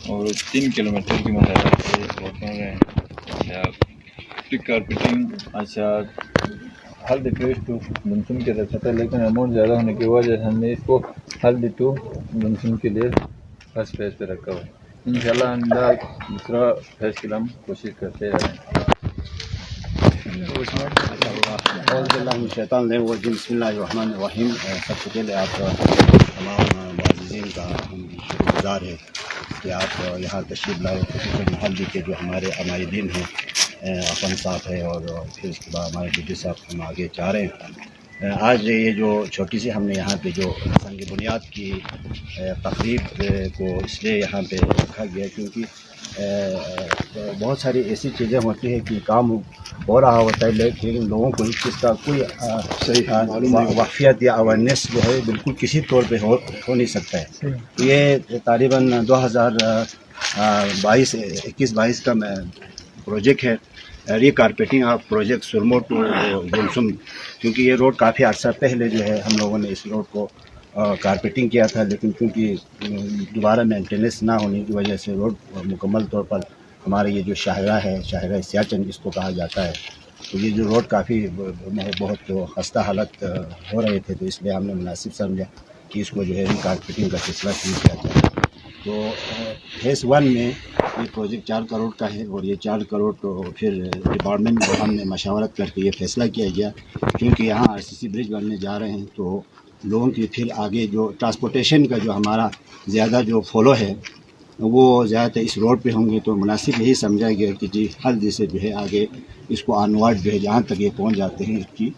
اور 3 کلومیٹر کی مسافت سے روڈ بن رہے ہیں. اچھا ٹک کارپیٹنگ اچھا ہلدی پیش ٹو دمسم کے رکھا تھا، لیکن اماؤنٹ زیادہ ہونے کی وجہ سے ہم نے اس کو ہلدی ٹو دمسم کے لیے فرسٹ فیز پہ رکھا ہوا ہے. انشاءاللہ آئندہ دوسرا فیز کے لیے ہم کوشش کرتے رہیں. بسم اللہ الرحمن الرحیم. سب سے پہلے آپ تمام معززین کا ہم شکر گزار ہے کہ آپ یہاں تشریف لائے. خصوصاً ہلدی کے جو ہمارے دین ہیں اپن صاحب ہے، اور پھر اس کے بعد ہمارے ڈی صاحب ہم آگے چاہ رہے ہیں. آج یہ جو چھوٹی سی ہم نے یہاں پہ جو سنگ بنیاد کی تقریب کو اس لیے یہاں پہ رکھا گیا کیونکہ بہت ساری ایسی چیزیں ہوتی ہیں کہ کام ہو رہا ہوتا ہے لیکن لوگوں کو اس چیز کا کوئی واقفیت یا اویئرنیس جو ہے بالکل کسی طور پہ ہو نہیں سکتا ہے. یہ تقریباً 2021-22 کا پروجیکٹ ہے، ری کارپیٹنگ آف پروجیکٹ سرمو ٹو دمسم. کیونکہ یہ روڈ کافی عرصہ پہلے جو ہے ہم لوگوں نے اس روڈ کو کارپیٹنگ کیا تھا، لیکن کیونکہ دوبارہ مینٹیننس نہ ہونے کی وجہ سے روڈ مکمل طور پر ہمارے یہ جو شاہراہ ہے، شاہراہ سیاچن جس کو کہا جاتا ہے، تو یہ جو روڈ کافی بہت خستہ حالت ہو رہے تھے، تو اس لیے ہم نے مناسب سمجھا کہ اس کو جو ہے ری کارپیٹنگ کا سلسلہ شروع کیا جائے. تو فیز 1 میں یہ پروجیکٹ 4 کروڑ کا ہے، اور یہ 4 کروڑ تو پھر ڈپارٹمنٹ کو ہم نے مشاورت کر کے یہ فیصلہ کیا گیا کیونکہ یہاں RCC برج بننے جا رہے ہیں، تو لوگوں کی پھر آگے جو ٹرانسپورٹیشن کا جو ہمارا زیادہ جو فالو ہے وہ زیادہ تر اس روڈ پہ ہوں گے، تو مناسب یہی سمجھا گیا کہ جی ہلدی سے جو ہے آگے اس کو آنورڈ جو ہے جہاں تک یہ پہنچ جاتے ہیں اس کی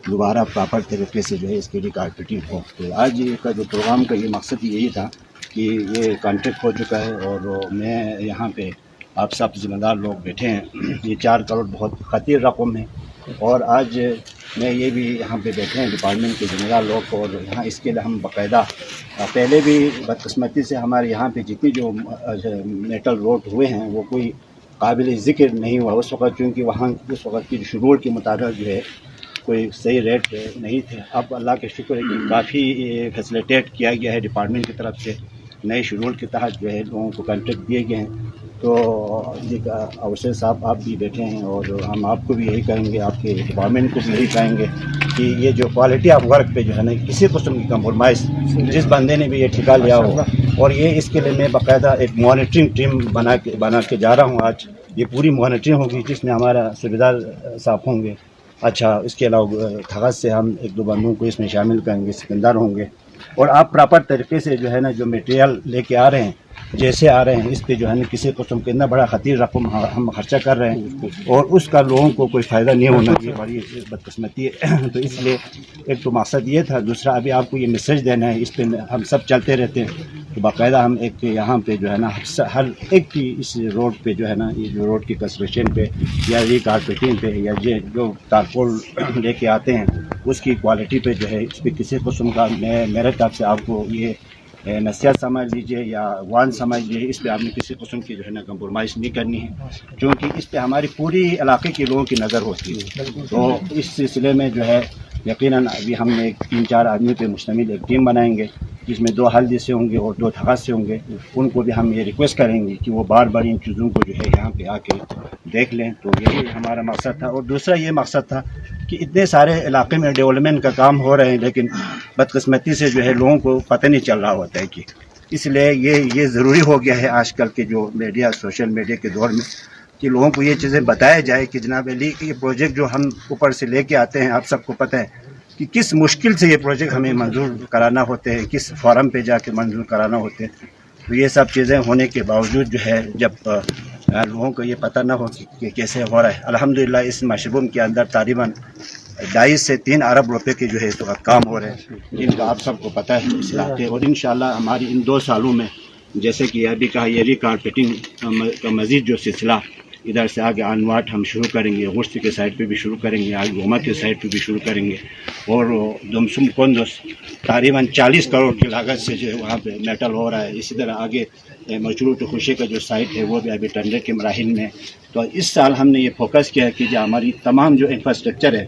دوبارہ پراپر طریقے سے جو ہے اس کی ری کارپیٹنگ ہو. تو آج کا جو پروگرام کا یہ مقصد یہی تھا کہ یہ کانٹریکٹ ہو چکا ہے، اور میں یہاں پہ آپ سب ذمہ دار لوگ بیٹھے ہیں. یہ 4 کروڑ بہت خطیر رقم ہے، اور آج میں یہ بھی یہاں پہ بیٹھے ہیں ڈپارٹمنٹ کے ذمہ دار لوگ، اور یہاں اس کے لیے ہم باقاعدہ پہلے بھی بدقسمتی سے ہمارے یہاں پہ جتنی جو میٹل روڈ ہوئے ہیں وہ کوئی قابل ذکر نہیں ہوا اس وقت، چونکہ وہاں اس وقت کی شیڈول کے مطابق جو ہے کوئی صحیح ریٹ نہیں تھے. اب اللہ کے شکر ہے کہ کافی فیسلیٹیٹ کیا گیا ہے ڈپارٹمنٹ کی طرف سے، نئے شیڈول کے تحت جو ہے لوگوں کو کانٹریکٹ دیے گئے ہیں. تو اوسر صاحب آپ بھی بیٹھے ہیں، اور ہم آپ کو بھی یہی کہیں گے، آپ کے ڈپارٹمنٹ کو بھی یہی کہیں گے کہ یہ جو کوالٹی آف ورک پہ جو ہے نا کسی قسم کی کمپرومائز جس بندے نے بھی یہ ٹھیکا لیا ہو، اور یہ اس کے لیے میں باقاعدہ ایک مانیٹرنگ ٹیم بنا کے جا رہا ہوں. آج یہ پوری مانیٹرنگ ہوگی جس میں ہمارا صوبیدار صاحب ہوں گے. اچھا اس کے علاوہ کاغذ سے ہم 1-2 بندوں کو اس میں شامل کریں گے، سکندر ہوں گے، اور آپ پراپر طریقے سے جو ہے نا جو میٹیریل لے کے آ رہے ہیں جیسے آ رہے ہیں اس پہ جو ہے نا کسی قسم کے اتنا بڑا خطیر رقم ہم خرچہ کر رہے ہیں اور اس کا لوگوں کو کوئی فائدہ نہیں ہونا، یہ بڑی بدقسمتی ہے. تو اس لیے ایک تو مقصد یہ تھا، دوسرا ابھی آپ کو یہ میسیج دینا ہے، اس پہ ہم سب چلتے رہتے ہیں تو باقاعدہ ہم ایک یہاں پہ جو ہے نا ہر ایک کی اس روڈ پہ جو ہے نا یہ جو روڈ کی کنسٹرکشن پہ یا ری کارپیٹنگ پہ یا جو تارپول لے کے آتے ہیں اس کی کوالٹی پہ جو ہے اس پہ کسی قسم کا میرے طرف سے آپ کو یہ نصیحت سمجھ لیجیے یا وان سمجھ لیجیے، اس پہ آپ نے کسی قسم کی جو ہے نا کمپرومائز نہیں کرنی ہے، کیونکہ اس پہ ہماری پوری علاقے کے لوگوں کی نظر ہوتی ہے. تو اس سلسلے میں جو ہے یقیناً ابھی ہم نے 3-4 آدمی پہ مشتمل ایک ٹیم بنائیں گے جس میں 2 ہلدی سے ہوں گے اور 2 تھغاز سے ہوں گے. ان کو بھی ہم یہ ریکویسٹ کریں گے کہ وہ بار بار ان چیزوں کو جو ہے یہاں پہ آ کے دیکھ لیں. تو یہی ہمارا مقصد تھا، اور دوسرا یہ مقصد تھا کہ اتنے سارے علاقے میں ڈیولپمنٹ کا کام ہو رہے ہیں لیکن بدقسمتی سے جو ہے لوگوں کو پتہ نہیں چل رہا ہوتا ہے، کہ اس لیے یہ ضروری ہو گیا ہے آج کل کے جو میڈیا سوشل میڈیا کے دور میں کہ لوگوں کو یہ چیزیں بتایا جائے کہ جناب علی یہ پروجیکٹ جو ہم اوپر سے لے کے آتے ہیں آپ سب کو پتہ ہے کہ کس مشکل سے یہ پروجیکٹ ہمیں منظور کرانا ہوتے ہیں، کس فارم پہ جا کے منظور کرانا ہوتے ہیں. تو یہ سب چیزیں ہونے کے باوجود جو ہے جب لوگوں کو یہ پتہ نہ ہو کہ کیسے ہو رہا ہے، الحمدللہ اس مشروم کے اندر تقریباً 2.5 سے 3 ارب روپے کے جو ہے تو کام ہو رہے ہیں جن کا آپ سب کو پتہ ہے اس علاقے. اور انشاءاللہ ہماری ان 2 سالوں میں جیسے کہ یہ بھی کہا یہ ری کارپیٹنگ کا مزید جو سلسلہ ادھر سے آگے آنواٹ ہم شروع کریں گے، غرسی کے سائڈ پہ بھی شروع کریں گے، آگے گوما کے سائڈ پہ بھی شروع کریں گے، اور دمسم کندوز تقریباً 40 کروڑ کی لاگت سے جو ہے وہاں پہ میٹل ہو رہا ہے. اسی طرح آگے مجروح ٹو خوشی کا جو سائٹ ہے وہ بھی ابھی ٹینڈر کے مراحل میں. تو اس سال ہم نے یہ فوکس کیا ہے کہ جو ہماری تمام جو انفراسٹرکچر ہے